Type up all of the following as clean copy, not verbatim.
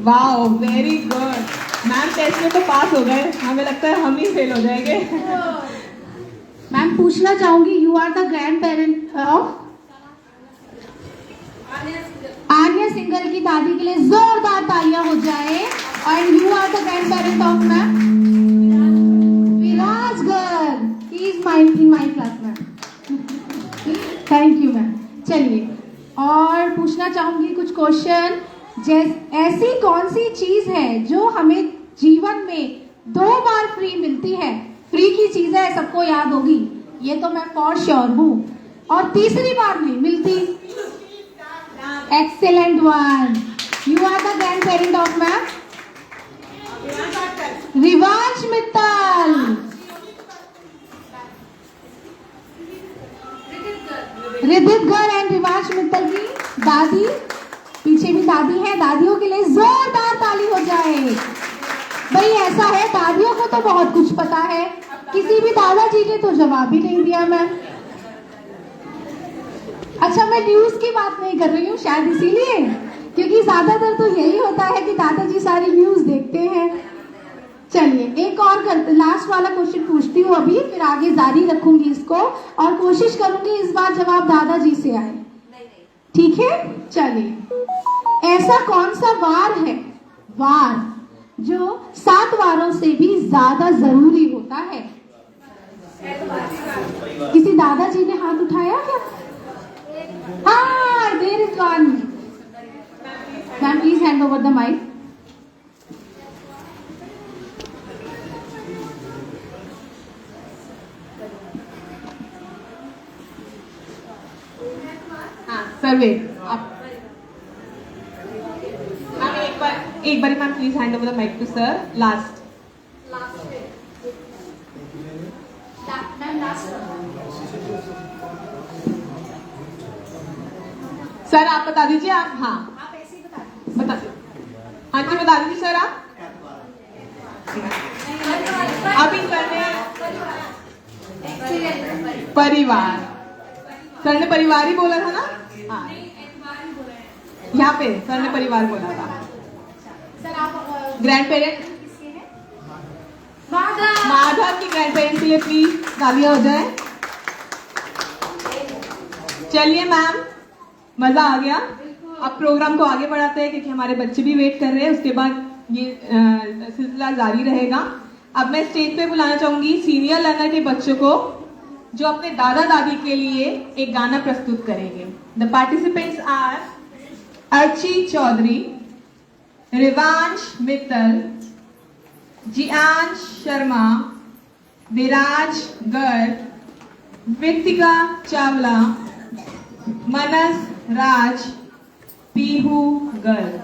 Wow, very good ma'am. Test में तो पास हो गए, हमें लगता है हम ही फेल हो जाएंगे। मैम पूछना चाहूंगी, you are the grand parent of Anya Singhal की दादी के लिए जोरदार तालियां हो जाए। And you are the grand parent of ma'am Viraj गर्ल, he is in my class ma'am. Thank you ma'am. चलिए और पूछना चाहूंगी कुछ क्वेश्चन। ऐसी कौन सी चीज है जो हमें जीवन में 2 बार फ्री मिलती है? फ्री की चीज है, सबको याद होगी, ये तो मैं फॉर श्योर हूँ, और तीसरी बार नहीं मिलती। Excellent one. You are the grand parent of ma'am Rivansh Mittal. Ridit girl and Rivansh Mittal की दादी, पीछे भी दादी है, दादियों के लिए जोरदार ताली हो जाए। भाई ऐसा है, दादियों को तो बहुत कुछ पता है, किसी भी दादाजी ने तो जवाब ही नहीं दिया मैम। अच्छा, मैं न्यूज की बात नहीं कर रही हूँ, शायद इसीलिए, क्योंकि ज्यादातर तो यही होता है कि दादाजी सारी न्यूज देखते हैं। चलिए एक और लास्ट वाला क्वेश्चन पूछती हूँ अभी, फिर आगे जारी रखूंगी इसको, और कोशिश करूंगी इस बार जवाब दादाजी से आए। ठीक है, चलिए। ऐसा कौन सा वार है, वार जो 7 वारों से भी ज्यादा जरूरी होता है? किसी दादाजी ने हाथ उठाया क्या? हाँ, there is one. Ma'am please hand over the mic. हाँ सर्वे आप मैम, एक बार ma'am please hand over the mic to sir. Last sir आप बता दीजिए। आप हाँ आप ऐसे ही बता हाँ जी बता दीजिए सर। आप अभी करने परिवार, सर ने परिवार ही बोला था ना? हाँ यहाँ पे सर ने परिवार बोला था। सर आप ग्रैंड पेरेंट किसके हैं? माधव की ग्रैंड पेरेंट्स के लिए प्लीज तालियां हो जाए। चलिए मैम, मजा आ गया। अब प्रोग्राम को आगे बढ़ाते हैं क्योंकि हमारे बच्चे भी वेट कर रहे हैं, उसके बाद ये सिलसिला जारी रहेगा। अब मैं स्टेज पे बुलाना चाहूंगी सीनियर लर्नर के बच्चों को, जो अपने दादा दादी के लिए एक गाना प्रस्तुत करेंगे। The participants are Archi Chaudhary, Rivansh Mittal, Jiyansh Sharma, Viraj Garg, Vittika Chawla, Manas Raj, Pihu Garg.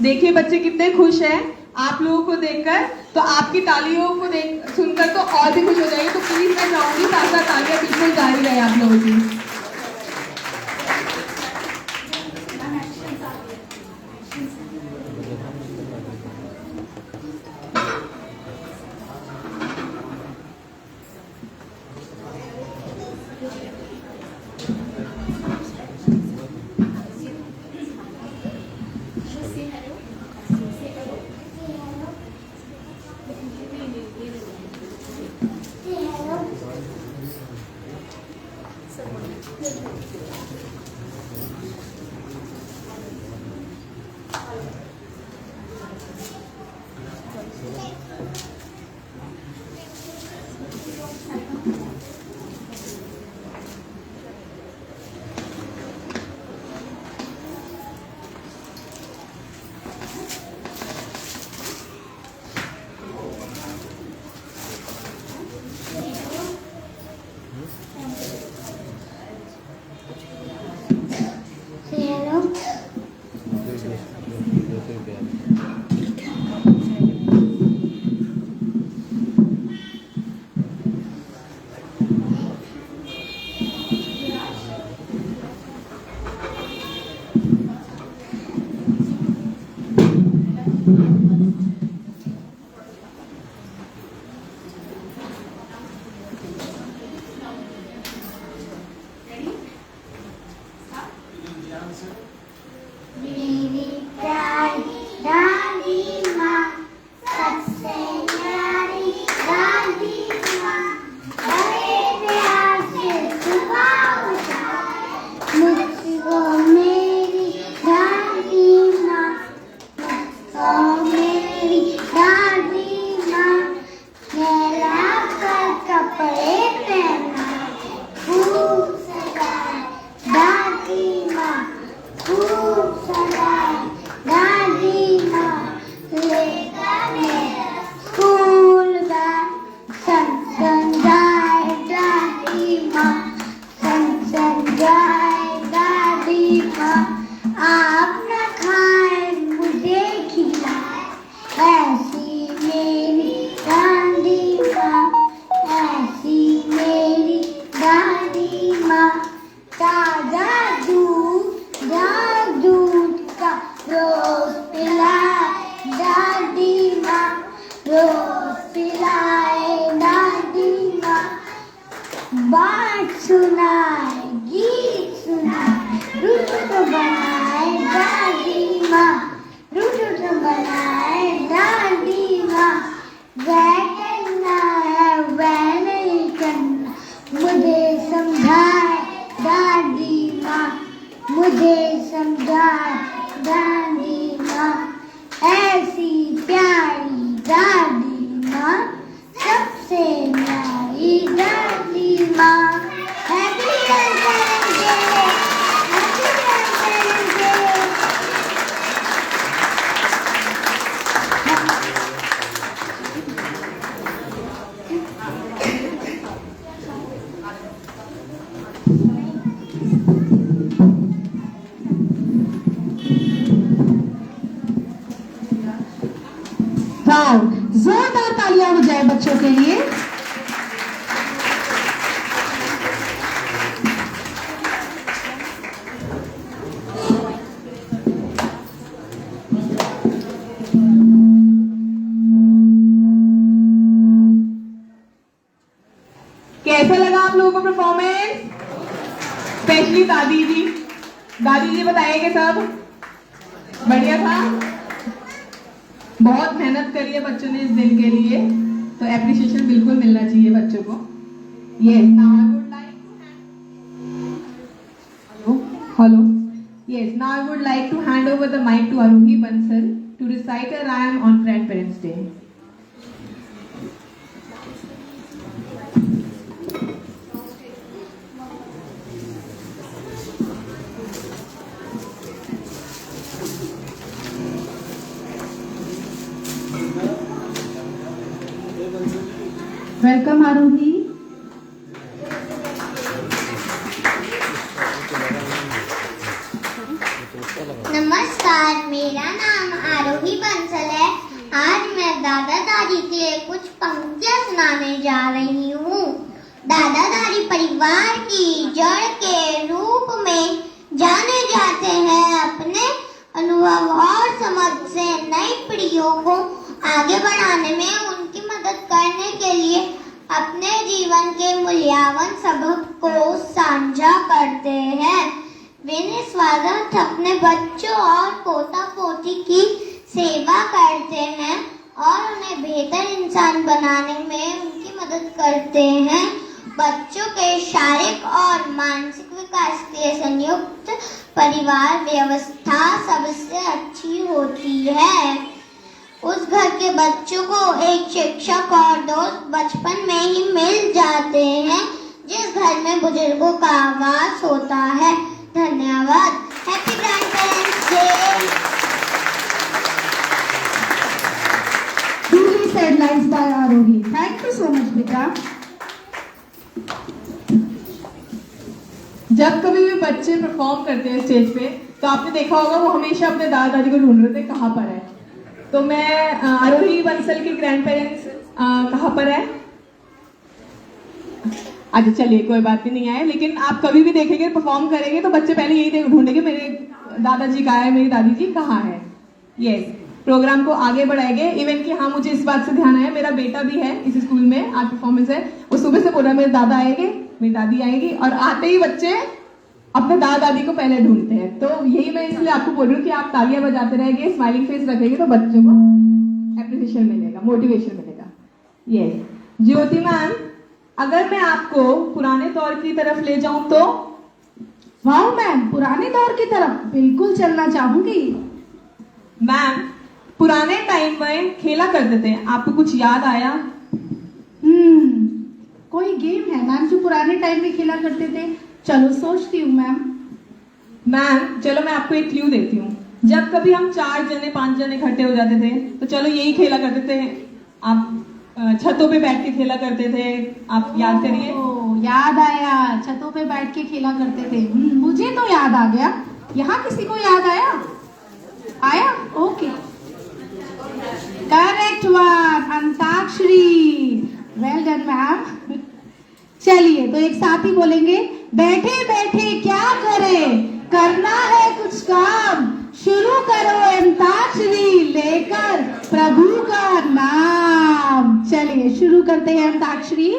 देखिए बच्चे कितने खुश हैं आप लोगों को देखकर, तो आपकी तालियों को सुनकर तो और भी खुश हो जाएंगे। तो प्लीज मैं चाहूंगी साथ साथ तालियां बिल्कुल जारी रहे आप लोगों की। रोज सिलाए दादी माँ, बात सुनाए गीत सुनाए, रुट बनाए दादी माँ, रुट बनाए दादी माँ। वह करना है वह नहीं करना, मुझे समझाए दादी माँ, मुझे समझाए दादी माँ। ऐसी प्यारी दादी माँ, सबसे प्यारी दादी माँ। Happy Dhanteras day, happy Dhanteras day. Wow, जोरदार तालियां हो जाए बच्चों के लिए। कैसा लगा आप लोगों को परफॉर्मेंस? स्पेशली दादी जी, दादी जी बताइएगा सब बढ़िया था। बहुत मेहनत करी है बच्चों ने इस दिन के लिए, तो एप्रिसिएशन बिल्कुल मिलना चाहिए बच्चों को। Yes, now I would like hello yes now I would like to hand over the mic to Aarohi Bansal to recite a rhyme on grand parents day. Welcome Aarohi. नमस्कार, मेरा नाम आरोही बंसल है। आज मैं दादा दादी के कुछ पंक्तियां सुनाने जा रही हूँ। दादा दादी परिवार की जड़ के रूप में जाने जाते हैं। अपने अनुभव और समझ से नई पीढ़ियों को आगे बढ़ाने में उनकी मदद करने के लिए अपने जीवन के मूल्यवान सबक को साझा करते हैं। वे निस्वार्थ अपने बच्चों और पोता पोती की सेवा करते हैं और उन्हें बेहतर इंसान बनाने में उनकी मदद करते हैं। बच्चों के शारीरिक और मानसिक विकास के लिए संयुक्त परिवार व्यवस्था सबसे अच्छी होती है। उस घर के बच्चों को एक शिक्षक और दोस्त बचपन में ही मिल जाते हैं जिस घर में बुजुर्गों का आवास होता है। धन्यवाद। Happy grand parents day. Truly said lines by Arohi. Thank you so much, बेटा। जब कभी भी बच्चे परफॉर्म करते हैं स्टेज पे, तो आपने देखा होगा वो हमेशा अपने दादा दादी को ढूंढ रहे थे कहाँ पर है। तो मैं आरोही बंसल के ग्रैंड पेरेंट्स कहाँ पर है? अच्छा चलिए, कोई बात नहीं आए, लेकिन आप कभी भी देखेंगे परफॉर्म करेंगे तो बच्चे पहले यही ढूंढेंगे मेरे दादाजी कहाँ है, मेरी दादी जी कहाँ है। यस, प्रोग्राम को आगे बढ़ाएंगे। इवन कि हाँ, मुझे इस बात से ध्यान आया, मेरा बेटा भी है इस स्कूल में, आज परफॉर्मेंस है। वो सुबह से बोल रहा है मेरे दादा आएंगे, मेरी दादी आएगी, और आते ही बच्चे अपने दादा दादी को पहले ढूंढते हैं। तो यही मैं इसलिए आपको बोल रही हूँ कि आप तालियां बजाते रहेंगे, स्माइलिंग फेस रखेंगे तो बच्चों को एप्रिसिएशन मिलेगा, मोटिवेशन मिलेगा। यस ज्योति मैम, अगर मैं आपको पुराने दौर की तरफ ले जाऊं तो? वाह मैम, पुराने दौर की तरफ बिल्कुल चलना चाहूंगी। मैम, पुराने टाइम में खेला करते थे, आपको कुछ याद आया? कोई गेम है मैम जो पुराने टाइम में खेला करते थे? चलो सोचती हूँ मैम। मैम चलो मैं आपको एक क्लू देती हूँ। जब कभी हम 4 जने 5 जने इकट्ठे हो जाते थे तो चलो यही खेला करते थे। आप छतों पे बैठ के खेला करते थे, आप याद करिए। याद आया, छतों पे बैठ के खेला करते थे। मुझे तो याद आ गया। यहाँ किसी को याद आया? आया? Okay, correct one, antakshari. Well done ma'am. चलिए तो एक साथ ही बोलेंगे, बैठे बैठे क्या करें, करना है कुछ काम, शुरू करो अंताक्षरी लेकर प्रभु का नाम। चलिए शुरू करते हैं अंताक्षरी।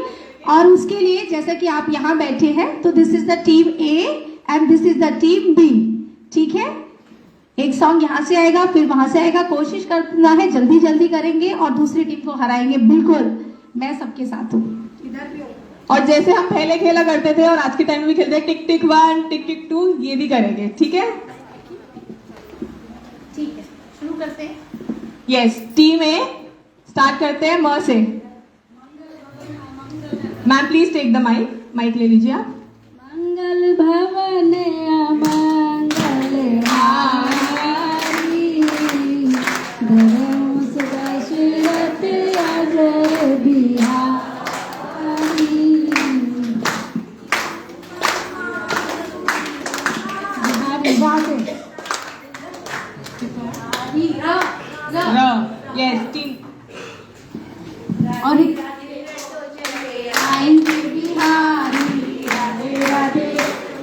और उसके लिए जैसा कि आप यहाँ बैठे हैं तो this is the team A and this is the team B. ठीक है, एक सॉन्ग यहाँ से आएगा फिर वहां से आएगा। कोशिश करना है जल्दी जल्दी करेंगे और दूसरी टीम को हराएंगे। बिल्कुल, मैं सबके साथ हूँ। और जैसे हम पहले खेला करते थे और आज के टाइम में भी खेलते हैं, टिक टिक 1 टिक टिक 2 ये भी करेंगे। ठीक है, ठीक है, शुरू करते हैं। यस, टीम ए स्टार्ट करते हैं म से। Ma'am please take the mic ले लीजिए आप। मंगल भवन अमंगल हारी, धर्म दशरथ अजर बिहारी। Yes team. और आएंगे बिहारी, राधे राधे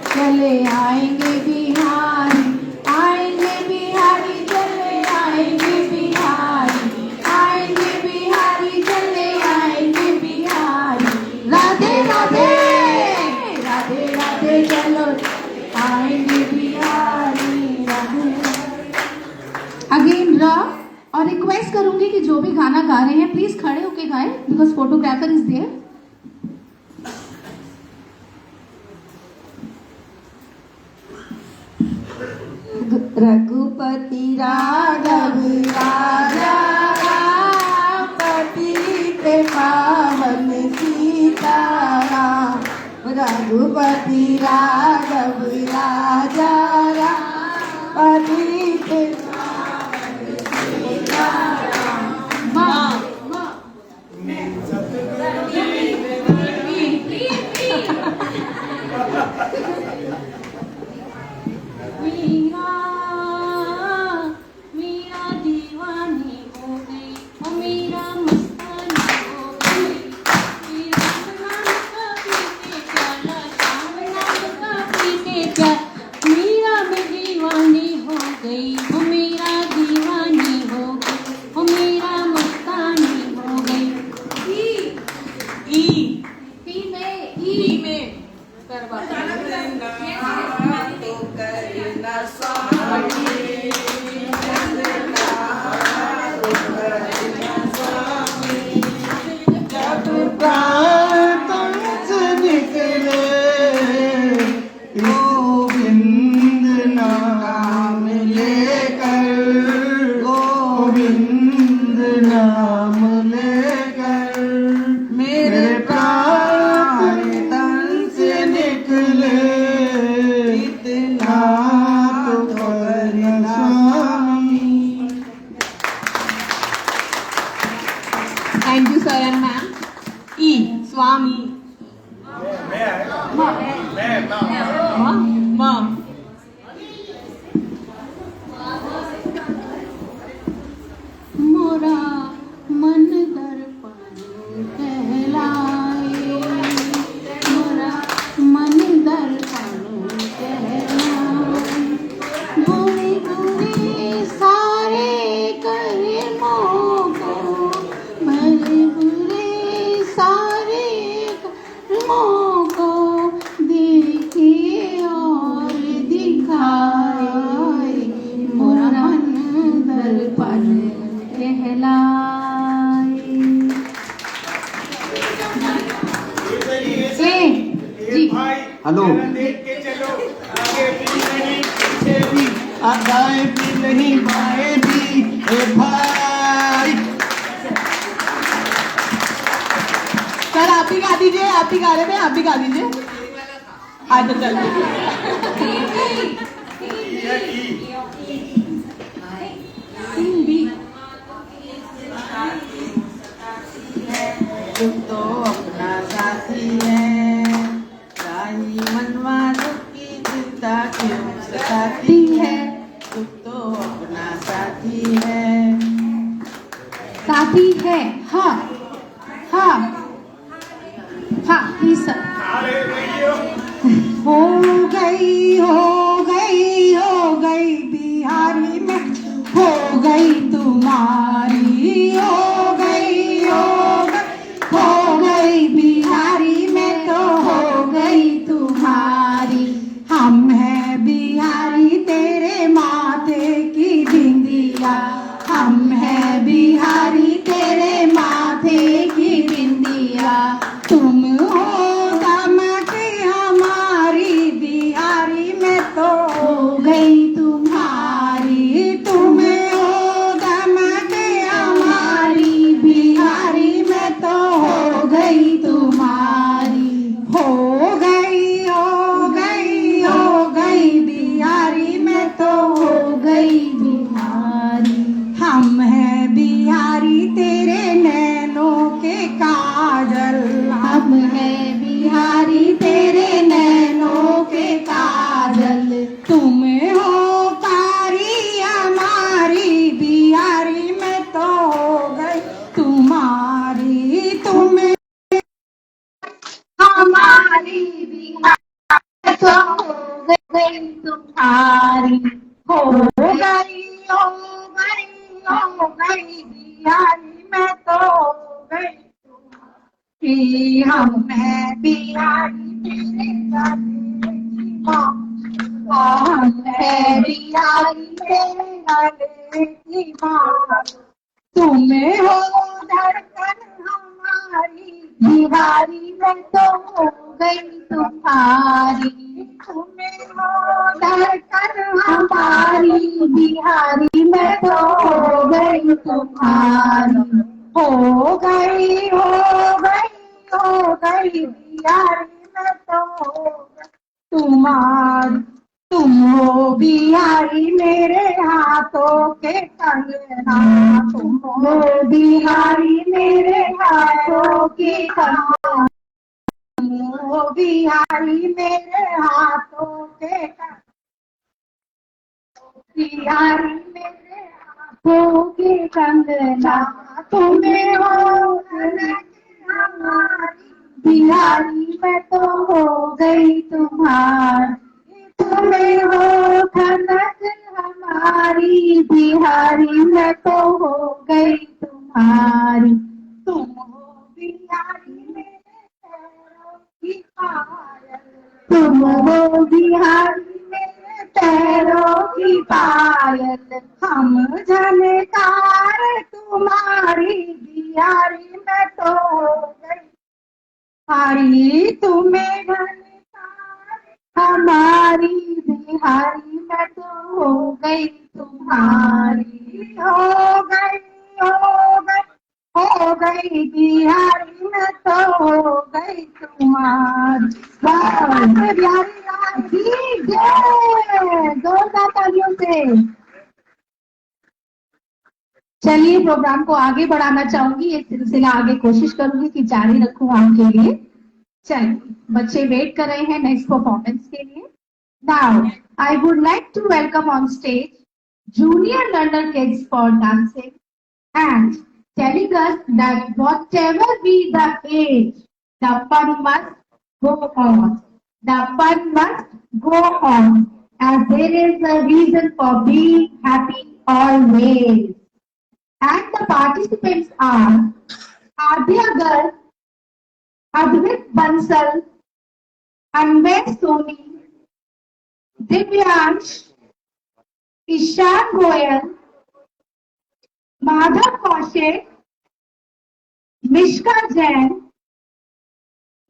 चले आएंगे बिहारी, आएंगे बिहारी चले आएंगे बिहारी, आएंगे बिहारी चले आएंगे बिहारी। राधे राधे राधे राधे चलो आएंगे बिहारी, राधे। अगेन र। और रिक्वेस्ट करूंगी कि जो भी गाना गा रहे हैं प्लीज खड़े होके गाएं because photographer is there. Raghupati Raghav Raja Ram, पतित पावन सीताराम। रघुपति राघव राजा राम, पतित मीरा दीवानी हो गई, ओ मीरा मस्तानी हो गई। मीरा नाम का पीते प्याला, शाम नाम का पीते प्याला। मीरा में दीवानी हो गई, ओ मीरा दीवानी हो गई, ओ मीरा मस्तानी हो गई। ई में करवा thank you sir and ma'am. ई स्वामी। मोरा मन दर्पण कहलाए, मोरा मन दर्पण कहलाए। बुरे बुरे सारे कर्मों को, भले बुरे सारे कर्मों को देखे और दिखाए। मोरा मन दर्पण कहलाए। जी हेलो, आगे भी नहीं बाएं भी ए भाई। सर आप भी गा दीजिए, आप भी गा रहे थे, आप भी गा दीजिए। आज तो चल तुम तो अपना साथी है, राही मनवा दुख की चिंता क्यों सताती है। तुम तो अपना साथी है। साथी है। हाँ हाँ हाँ प्लीज सर। हो गई बिहारी में हो गई तुम्हारी कि हम हैं बिहारी मेरे लाले की माँ, हम हैं बिहारी मेरे लाले की माँ। तुम्हें हो धड़कन हमारी, बिहारी मैं तो हो गई तुम्हारी। तुम्हें हो धड़कन हमारी, बिहारी मैं तो हो गई तुम्हारी। हो गई हो गई हो गई, बिहारी मैं तो हो गई तुम्हारी। तुम हो बिहारी मेरे हाथों के कंगना, तुम हो बिहारी मेरे हाथों के कंगना, तुम हो बिहारी मेरे हाथों के कंगना, बिहारी मेरे हाथों के कंगना। तुम्हें हो हमारी, बिहारी मैं तो हो गई तुम्हारी। तुम्हें हो खनक हमारी, बिहारी मैं तो हो गई तुम्हारी। तुम हो बिहारी मेरे पैरों की पायल, तुम हो बिहारी मेरे पैरों की पायल। हम झनकार तुम्हारी, बिहारी मैं तो हो गई तुम्हारी। तुम्हें झनकार हमारी, बिहारी मैं तो हो गई तुम्हारी। हो गई हो गई हो गई, बिहारी मैं तो हो गई तुम्हारी। बस बिहारी लाल की जय, जोरदार तालियों से। चलिए प्रोग्राम को आगे बढ़ाना चाहूंगी, ये सिलसिला आगे कोशिश करूंगी कि जारी रखूं आपके लिए। चलिए बच्चे वेट कर रहे हैं नेक्स्ट परफॉर्मेंस के लिए। Now I would like to welcome on stage junior learner kids for dancing and telling us that whatever be the age, the fun must go on. The fun must go on, as there is a reason for being happy always. And the participants are Adya Garg, Advait Bansal, Anvay Soni, Divyansh, Ishan Goyal, Madhav Kaushik, Mishka Jain,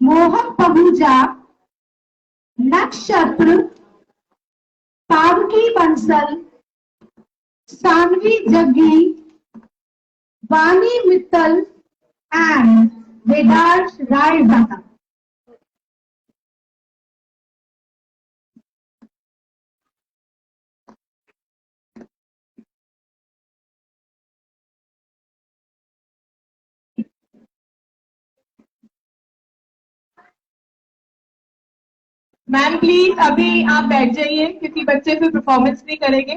Mohan Pahuja, Nakshatra, Pavki Bansal, Sanvi Jaggi, Vani Mittal, and Vedarsh Rai Zada. Ma'am please अभी आप बैठ जाइए क्योंकि बच्चे फिर performance नहीं करेंगे।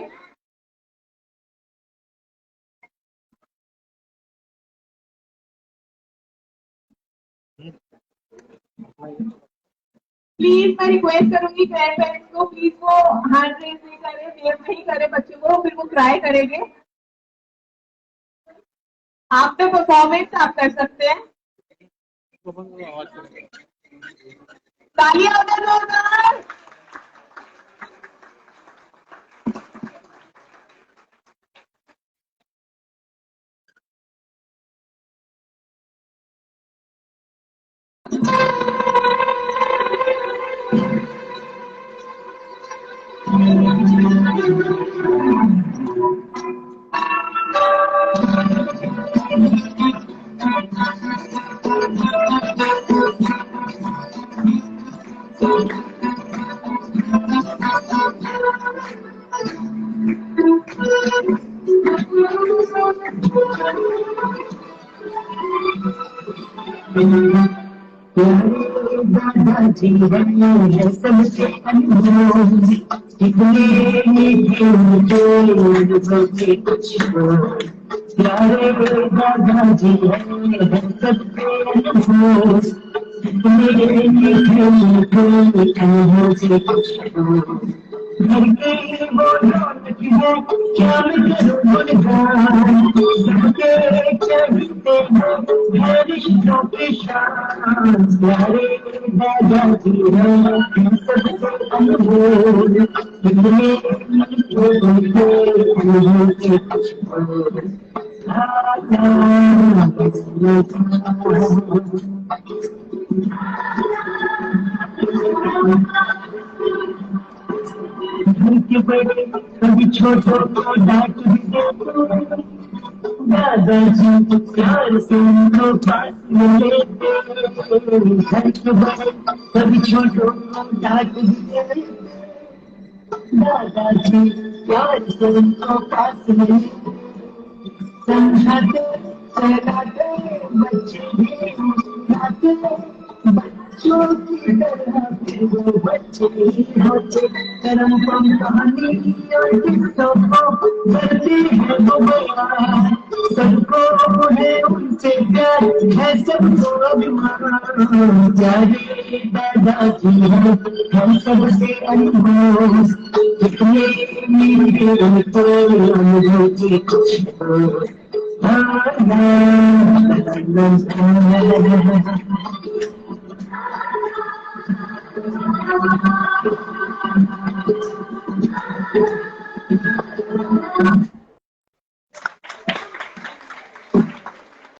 Please मैं रिक्वेस्ट करूंगी ग्रैंड पेरेंट्स को, प्लीज वो हैंड रेज नहीं करे, वेव नहीं करे बच्चे को, फिर वो क्राई करेंगे। आप पे परफॉर्मेंस आप कर सकते हैं। तालियां हो जोरदार। दादाजी है सबसे अनमोल, इतने मीठे मीठे बोलते कुछ बोल। प्यारे दादाजी है सबसे अनमोल, इतने मीठे मीठे बोलते कुछ बोल। घर के वो है, क्या मैं करूं गुनगान, सबके चढ़ते हैं है रिश्तों के शान, प्यारे दादाजी हैं सबसे अनमोल, इतने मीठे मीठे खुशबू, घर के बड़े कभी छोटों को डांट भी देते, दादाजी प्यार से उनको पास में लेते, घर के बड़े कभी छोटों को डांट भी देते, दादाजी प्यार से उनको पास में लेते, समझाते सहलाते बच्चे भी मुस्कुराते, बच्चों की तरह फिर वो बच्चे ही होते, करम कम कहानी और किस्सों को करते हैं वो बयान, सबको है उनसे प्यार है सबको अभिमान, प्यारे दादाजी हैं हम सबसे अनमोल, कितने मीठे उनको अनुभव की खुशबू,